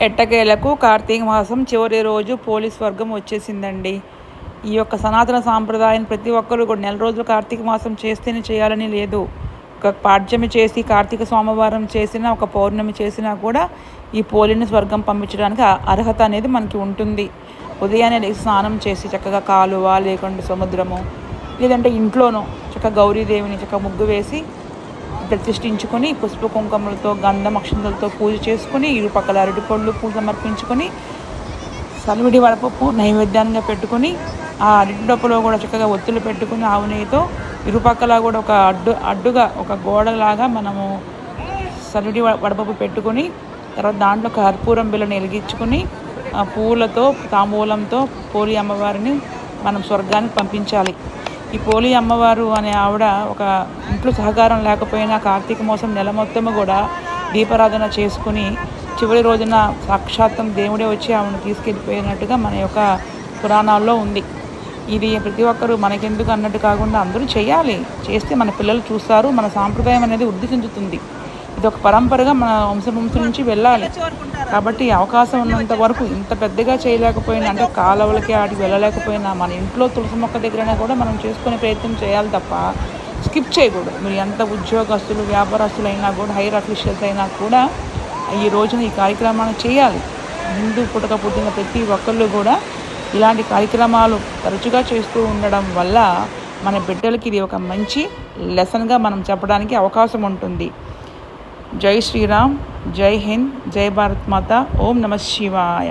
ఎట్టకేలకు కార్తీక మాసం చివరి రోజు పోలీస్ వర్గం వచ్చేసిందండి. ఈ యొక్క సనాతన సాంప్రదాయం ప్రతి ఒక్కరు కూడా నెల రోజులు కార్తీక మాసం చేస్తేనే చేయాలని లేదు. ఒక పాడ్యమి చేసి కార్తీక సోమవారం చేసినా, ఒక పౌర్ణమి చేసినా కూడా ఈ పోలిని స్వర్గం పంపించడానికి అర్హత అనేది మనకి ఉంటుంది. ఉదయాన్నే లేచి స్నానం చేసి చక్కగా కాలువ లేకుండా సముద్రము లేదంటే ఇంట్లోనూ చక్కగా గౌరీదేవిని చక్కగా ముగ్గు వేసి ప్రతిష్ఠించుకొని పసుపు కుంకుమలతో గంధం అక్షంతలతో పూజ చేసుకుని ఇరుపక్కల అరటిపళ్ళు పూజ సమర్పించుకొని సలివిడి వడపప్పు నైవేద్యంగా పెట్టుకొని ఆ అరటి డప్పులో కూడా చక్కగా ఒత్తులు పెట్టుకుని ఆవు నెయ్యితో ఇరుపక్కల కూడా ఒక అడ్డుగా ఒక గోడలాగా మనము సలివిడి వడపప్పు పెట్టుకొని తర్వాత దాంట్లో కర్పూరం బిళ్ళని వెలిగించుకొని పూలతో తాంబూలంతో పోలి అమ్మవారిని మనం స్వర్గానికి పంపించాలి. ఈ పోలి అమ్మవారు అనే ఆవిడ ఒక ఇంట్లో సహకారం లేకపోయినా కార్తీక మాసం నెల మొత్తము కూడా దీపారాధన చేసుకుని చివరి రోజున సాక్షాత్తం దేవుడే వచ్చి ఆవిడని తీసుకెళ్ళిపోయినట్టుగా మన యొక్క పురాణాల్లో ఉంది. ఇది ప్రతి ఒక్కరూ మనకెందుకు అన్నట్టు కాకుండా అందరూ చేయాలి. చేస్తే మన పిల్లలు చూస్తారు, మన సాంప్రదాయం అనేది వృద్ధి చెందుతుంది. ఇది ఒక పరంపరగా మన వంశం నుంచి వెళ్ళాలి. కాబట్టి అవకాశం ఉన్నంత వరకు ఇంత పెద్దగా చేయలేకపోయినా అంటే కాలువలకి ఆటికి వెళ్ళలేకపోయినా మన ఇంట్లో తులసి మొక్క దగ్గరైనా కూడా మనం చేసుకునే ప్రయత్నం చేయాలి తప్ప స్కిప్ చేయకూడదు. మీరు ఎంత ఉద్యోగస్తులు వ్యాపారస్తులు అయినా కూడా హైర్ అఫీషియల్స్ అయినా కూడా ఈ రోజున ఈ కార్యక్రమాన్ని చేయాలి. హిందూ పుట్టక పుట్టిన ప్రతి ఒక్కళ్ళు కూడా ఇలాంటి కార్యక్రమాలు తరచుగా చేస్తూ ఉండడం వల్ల మన బిడ్డలకి ఇది ఒక మంచి లెసన్గా మనం చెప్పడానికి అవకాశం ఉంటుంది. జై శ్రీరామ్, జై హింద్, జై భారత్ మాత. ఓం నమః శివాయ.